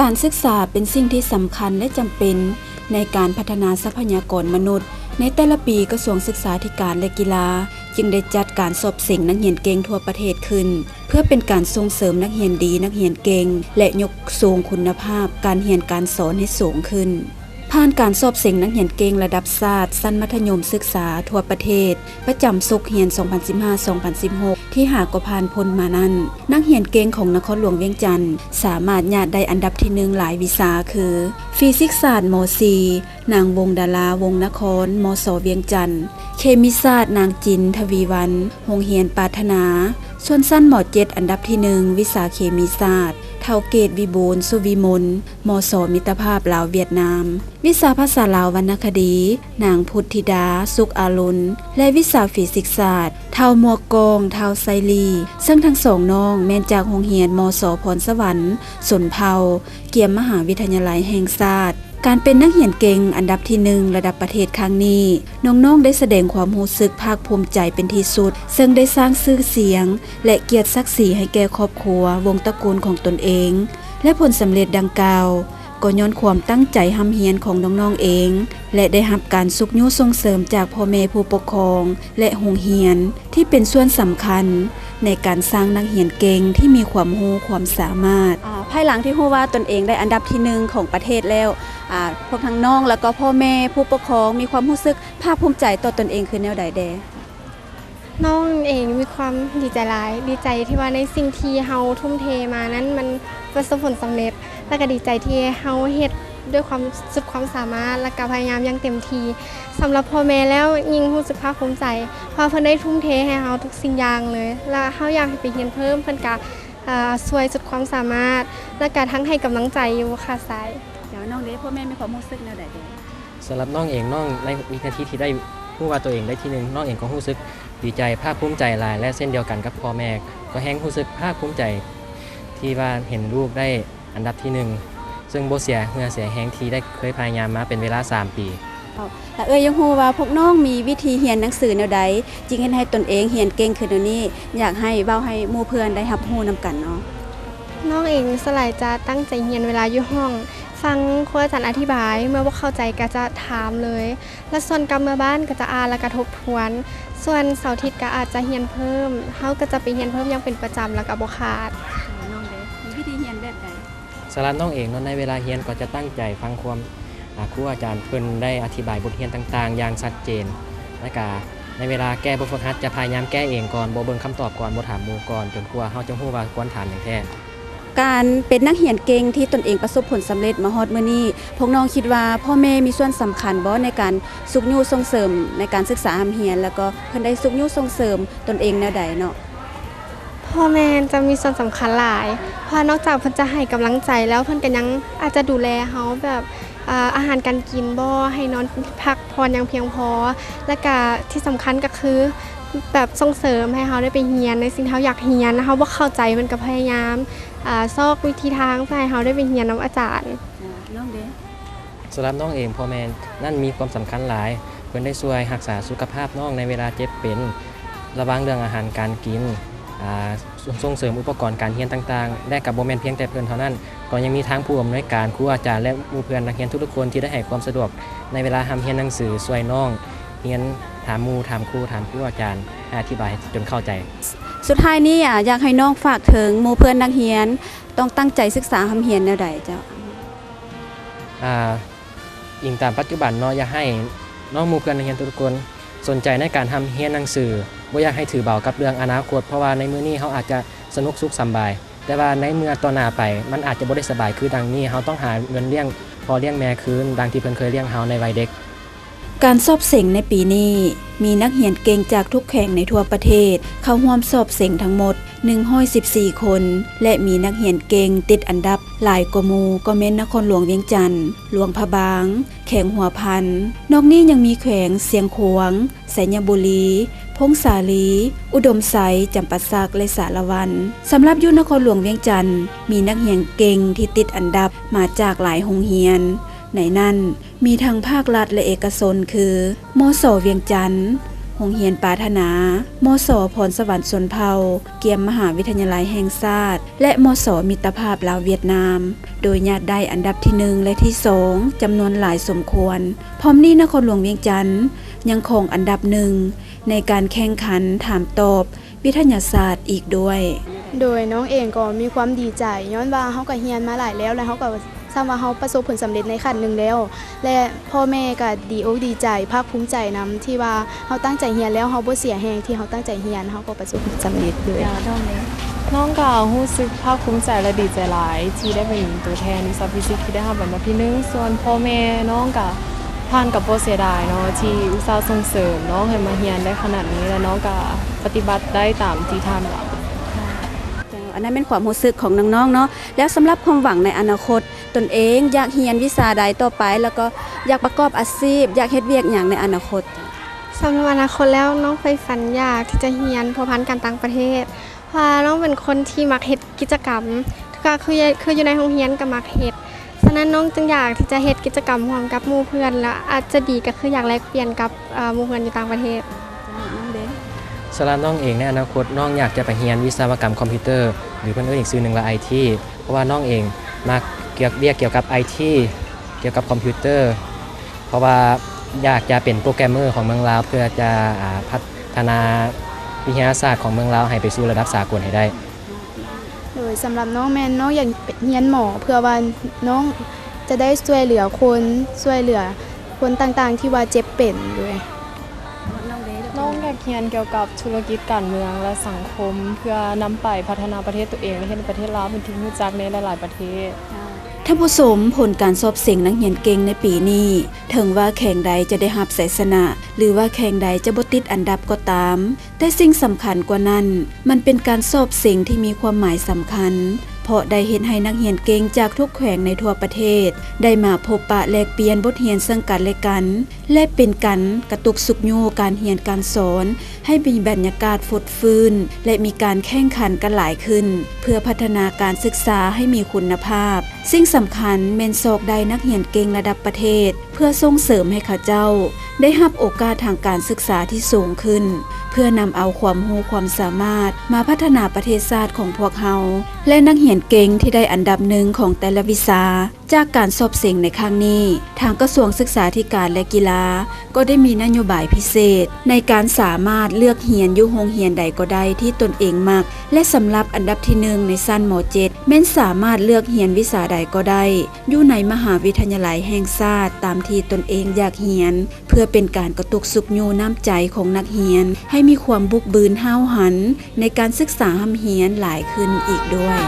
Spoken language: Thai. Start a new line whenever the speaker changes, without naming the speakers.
การศึกษาเป็นสิ่งที่สำคัญและจำเป็นในการพัฒนาทรัพยากรมนุษย์ในแต่ละปีกระทรวงศึกษาธิการและกีฬาจึงได้จัดการสอบเสิ่งนักเรียนเก่งทั่วประเทศขึ้นเพื่อเป็นการส่งเสริมนักเรียนดีนักเรียนเก่งและยกสูงคุณภาพการเรียนการสอนให้สูงขึ้นผ่านการสอบเสิ่งนักเรียนเก่งระดับชาติชั้นมัธยมศึกษาทั่วประเทศประจำศุกร์เรียน 2015-2016 ที่หากผ่านพ้นมานั้นนักเรียนเก่งของนครหลวงเวียงจันทน์สามารถญาติได้อันดับที่1หลายวิชาคือฟิสิกส์ศาสตร์ม .4 นางวงดาราวงนครมศ.เวียงจันทน์เคมีศาสตร์นางจินทวีวันโรงเรียนปรารถนาส่วนชั้นม .7 อันดับที่1วิชาเคมีศาสตร์เท่าเกตวิบูลย์สุวิมลมศ.มิตรภาพลาวเวียดนามวิชาภาษาลาววรรณคดีนางพุทธิดาสุขอารุณและวิชาฟิสิกส์ศาสตร์เท่ามัวกองเท่าไซลีซึ่งทั้งสองน้องแม่นจากโรงเรียนมศ.พรสวรรค์สนเผาเกียมมหาวิทยาลัยแห่งชาติการเป็นนักเรียนเก่งอันดับที่1ระดับประเทศครั้งนี้น้องๆได้แสดงความรู้สึกภาคภูมิใจเป็นที่สุดซึ่งได้สร้างชื่อเสียงและเกียรติศักดิ์ศรีให้แก่ครอบครัววงตระกูลของตนเองและผลสำเร็จดังกล่าวก็ย้อนความตั้งใจหำเฮียนของน้องๆเองและได้รับการสุขยุส่งเสริมจากพ่อแม่ผู้ปกครองและโรงเรียนที่เป็นส่วนสำคัญในการสร้างนักเรียนเก่งที่มีความรู้ความสามารถภายหลังที่รู้ว่าตนเองได้อันดับที่1ของประเทศแล้วพวกทั้งน้องแล้วก็พ่อแม่ผู้ปกครองมีความรู้สึกภาคภูมิใจต่อตนเองคือแนวใดแด
น้องเองมีความดีใจหลายดีใจที่ว่าในสิ่งที่เฮาทุ่มเทมานั้นมันประสบผลสำเร็จและก็ดีใจที่เฮาเฮ็ดด้วยความสุดความสามารถและก็พยายามอย่างเต็มที่สำหรับพ่อแม่แล้วยิ่งรู้สึกภาคภูมิใจเพราะเพิ่นได้ทุ่มเทให้เฮาทุกสิ่งอย่างเลยและเฮาอยากให้ไปเรียนเพิ่มเพิ่นก็ช่วยสุดความสามารถและก็ทั้งให้กำลังใจอยู่ค่ะสาย
เดี๋ยวน้องเด้พ่อแม่มีความรู้สึกแนวใดแด
สำหรับน้องเองน้องในวินาทีที่ได้รู้ว่าตัวเองได้ที่1น้องเองก็รู้สึกดีใจภาคภูมิใจหลายและเส้นเดียวกันกับพ่อแม่ก็แฮงรู้สึกภาคภูมิใจที่ว่าเห็นลูกได้อันดับที่1ซึ่งบ่เสียเหงื่อเสียแฮงที่ได้เคยพยายามมาเป็นเวลา3 ปี
และยังฮู้ว่าพวกน้องมีวิธีเรียนหนังสือแนวใดจึงเฮ็ดให้ตนเองเรียนเก่งขึ้นเดี๋ยวนี้อยากให้เว้าให้หมู่เพื่อนได้รับรู้นำกันเนาะ
น้องเองสลายจะตั้งใจเรียนเวลาอยู่ห้องฟังครูอาจารย์อธิบายเมื่อบ่เข้าใจก็จะถามเลยและส่วนกรรมบ้านก็จะอ่านและก็ทบทวนส่วนเสาร์อาทิตย์ก็อาจจะเรียนเพิ่มเฮาก็จะไปเรียนเพิ่มอย่างเป็นประจำแล้วก็บ่ขาด
น้องเด้มีวิธีเรียนแบบใด
สำหรับน้องเองในเวลาเรียนก็จะตั้งใจฟังความครูอาจารย์เพิ่นได้อธิบายบทเรียนต่างๆอย่างชัดเจนและก็ในเวลาแก้บทฝึกหัดจะพยายามแก้เองก่อนบ่เบิ่งคำตอบก่อนบ่ถามหมู่ก่อนจนกว่าเฮาจะรู้ว่าควรถามอย่างแท้
การเป็นนักเรียนเก่งที่ตนเองประสบผลสำเร็จมาฮอดมื้อนี้พวกน้องคิดว่าพ่อแม่มีส่วนสำคัญบ่ในการสุขยุส่งเสริมในการศึกษาหำเรียนแล้วก็เพิ่นได้สุขยุส่งเสริมตนเองแนวใดเนาะ
พ่อแม่จะมีส่วนสำคัญหลายเพราะนอกจากเพิ่นจะให้กำลังใจแล้วเพิ่นก็ยังอาจจะดูแลเฮาแบบอาหารการกินบ่ให้นอนพักผ่อนอย่างเพียงพอและก็ที่สำคัญก็คือแบบส่งเสริมให้เฮาได้ไปเรียนในสิ่งที่เฮาอยากเรียนเฮาบ่เข้าใจมันก็พยายามซอกวิธีทางเพื่อให้เฮาได้ไปเรียนนำอาจารย์
น้องเด้
สำหรับน้องเองพ่อแม่นั่นมีความสำคัญหลายเพิ่นได้ช่วยรักษาสุขภาพน้องในเวลาเจ็บเป็นระวังเรื่องอาหารการกินส่งเสริมอุปกรณ์การเรียนต่างๆและกับบ่แม่นเพียงแต่เพิ่นเท่านั้นก็ยังมีทางผู้อำนวยการครูอาจารย์และหมู่เพื่อนนักเรียนทุกๆคนที่ได้ให้ความสะดวกในเวลาทำเรียนหนังสือช่วยน้องเรียนถามหมู่ถามครูถามครูอาจารย์อธิบายจนเข้าใจ
สุดท้ายนี้อยากให้น้องฝากถึงหมู่เพื่อนนักเรียนต้องตั้งใจศึกษาหำเรียนแนวใดเจ้า
อิงตามปัจจุบันเนาะอยากให้น้องหมู่เพื่อนนักเรียนทุกคนสนใจในการทำเรียนหนังสือบ่อยากให้ถือเบากับเรื่องอนาคตเพราะว่าในมื้อนี้เฮาอาจจะสนุกสุขสบายแต่ว่าในเมื่อต่อหน้าไปมันอาจจะบ่ได้สบายคือดังนี้เฮาต้องหาเงินเลี้ยงพอเลี้ยงแม่คืนดังที่เพิ่นเคยเลี้ยงเฮาในวัยเด็ก
การสอบเส็งในปีนี้มีนักเรียนเก่งจากทุกแห่งในทั่วประเทศเข้าร่วมสอบเส็งทั้งหมด114คนและมีนักเรียนเก่งติดอันดับหลายกว่าหมู่ก็แม่นนครหลวงเวียงจันทน์หลวงพระบางแขวงหัวพันนอกนี้ยังมีแขวงเสียงขวางไสยบุรีพงสาลีอุดมไสยจำปาสักและสารวันสำหรับอยู่นครหลวงเวียงจันทน์มีนักเรียนเก่งที่ติดอันดับมาจากหลายโรงเรียนในนั้นมีทั้งภาครัฐและเอกชนคือมศ.เวียงจันทน์ โรงเรียนปาถนามส.พรสวรรค์ชนเผ่าเกียมมหาวิทยาลัยแห่งชาติและมส.มิตรภาพลาวเวียดนามโดยญาติได้อันดับที่1และที่2จำนวนหลายสมควรพร้อมนี้นครหลวงเวียงจันทน์ยังคงอันดับ1ในการแข่งขันถามตอบวิทยาศาสตร์อีกด้วย
โดยน้องเองก็มีความดีใจย้อนว่าเฮาก็เรียนมาหลายแล้วและเฮาก็ทราบว่าเฮาประสบผลสำเร็จในขั้นหนึ่งแล้ว และพ่อแม่ก็ดีอกดีใจภาคภูมิใจนำที่ว่าเฮาตั้งใจเรียนแล้วเฮาบ่เสียแรงที่เฮาตั้งใจเรียนเฮาก็ประสบผลสำเร็จเลย
น้องก็รู้สึกภาคภูมิใจและดีใจหลายที่ได้เป็นตัวแทนวิชาฟิสิกส์ที่ได้รับอันดับที่1ส่วนพ่อแม่น้องก็ผ่านกับบ่เสียดายเนาะที่อุตส่าห์ส่งเสริมน้องให้มาเรียนได้ขนาดนี้และน้องก็ปฏิบัติได้ตามที่ท่านหวัง
อันนั้นเป็นความรู้สึกของน้องๆเนาะแล้วสำหรับความหวังในอนาคตตนเองอยากเรียนวิชาใดต่อไปแล้วก็อยากประกอบอาชีพอยากเฮ็ดเวียกหยังในอนาคต
สำหรับอนาคตแล้วน้องไฟฝันอยากที่จะเรียนพัวพันการต่างประเทศเพราะว่าน้องเป็นคนที่มักเฮ็ดกิจกรรมก็คืออยู่ในโรงเรียนก็มักเฮ็ดฉะนั้นน้องจึงอยากที่จะเฮ็ดกิจกรรมร่วมกับหมู่เพื่อนและอาจจะดีก็คืออยากแลกเปลี่ยนกับหมู่เพื่อนอยู่ต่างประเทศ
สำหรับน้องเองในอนาคตน้องอยากจะไปเรียนวิศวกรรมคอมพิวเตอร์หรือเพิ่นเอิ้นอีกชื่อหนึงว่า IT เพราะว่าน้องเองมักเกี่ยวกับ IT เกี่ยวกับคอมพิวเตอร์เพราะว่าอยากจะเป็นโปรแกรมเมอร์ของเมืองลาวเพื่อจะพัฒนาวิทยาศาสตร์ของเมืองลาวให้ไปสู่ระดับสากลให้ได้
โดยสำหรับน้องแม่นน้องอยากเรียนหมอเพื่อว่าน้องจะได้ช่วยเหลือคนช่วยเหลือคนต่างๆที่ว่าเจ็บเป็นด้วย
น้องอยากเรียนเกี่ยวกับธุรกิจการเมืองและสังคม เพื่อนำไปพัฒนาประเทศตัวเองและเฮ็ดให้ประเทศลาวเป็นที่รู้จักในหลายๆประเทศ
ท่านผู้ชมผลการสอบเสียงนักเรียนเก่งในปีนี้ถึงว่าแข่งใดจะได้รับชัยชนะหรือว่าแข่งใดจะบ่ติดอันดับก็ตามแต่สิ่งสำคัญกว่านั้นมันเป็นการสอบเสียงที่มีความหมายสำคัญเพราะได้เห็นให้นักเรียนเก่งจากทุกแขวงในทั่วประเทศได้มาพบปะแลกเปลี่ยนบทเรียนซึ่งกันและกันและเป็นกันกระตุกสุขอยู่การเรียนการสอนให้มีบรรยากาศฟดฟื้นและมีการแข่งขันกันหลายขึ้นเพื่อพัฒนาการศึกษาให้มีคุณภาพสิ่งสำคัญแม่นศอกได้นักเรียนเก่งระดับประเทศเพื่อส่งเสริมให้เขาเจ้าได้รับโอกาสทางการศึกษาที่สูงขึ้นเพื่อนำเอาความรู้ความสามารถมาพัฒนาประเทศชาติของพวกเราและนักเรียนเก่งที่ได้อันดับ1ของแต่ละวิชาจากการสอบเสียงในครั้งนี้ทางกระทรวงศึกษาธิการและกีฬาก็ได้มีนโยบายพิเศษในการสามารถเลือกเรียนอยู่โรงเรียนใดก็ได้ที่ตนเองมักและสำหรับอันดับที่1ในชั้นม.7 แม้นสามารถเลือกเรียนวิชาใดก็ได้อยู่ในมหาวิทยาลัยแห่งชาติตามที่ตนเองอยากเรียนเพื่อเป็นการกระตุกสุขอยู่น้ำใจของนักเรียนให้มีความบุกบืนห้าวหันในการศึกษาหำเรียนหลายขึ้นอีกด้วย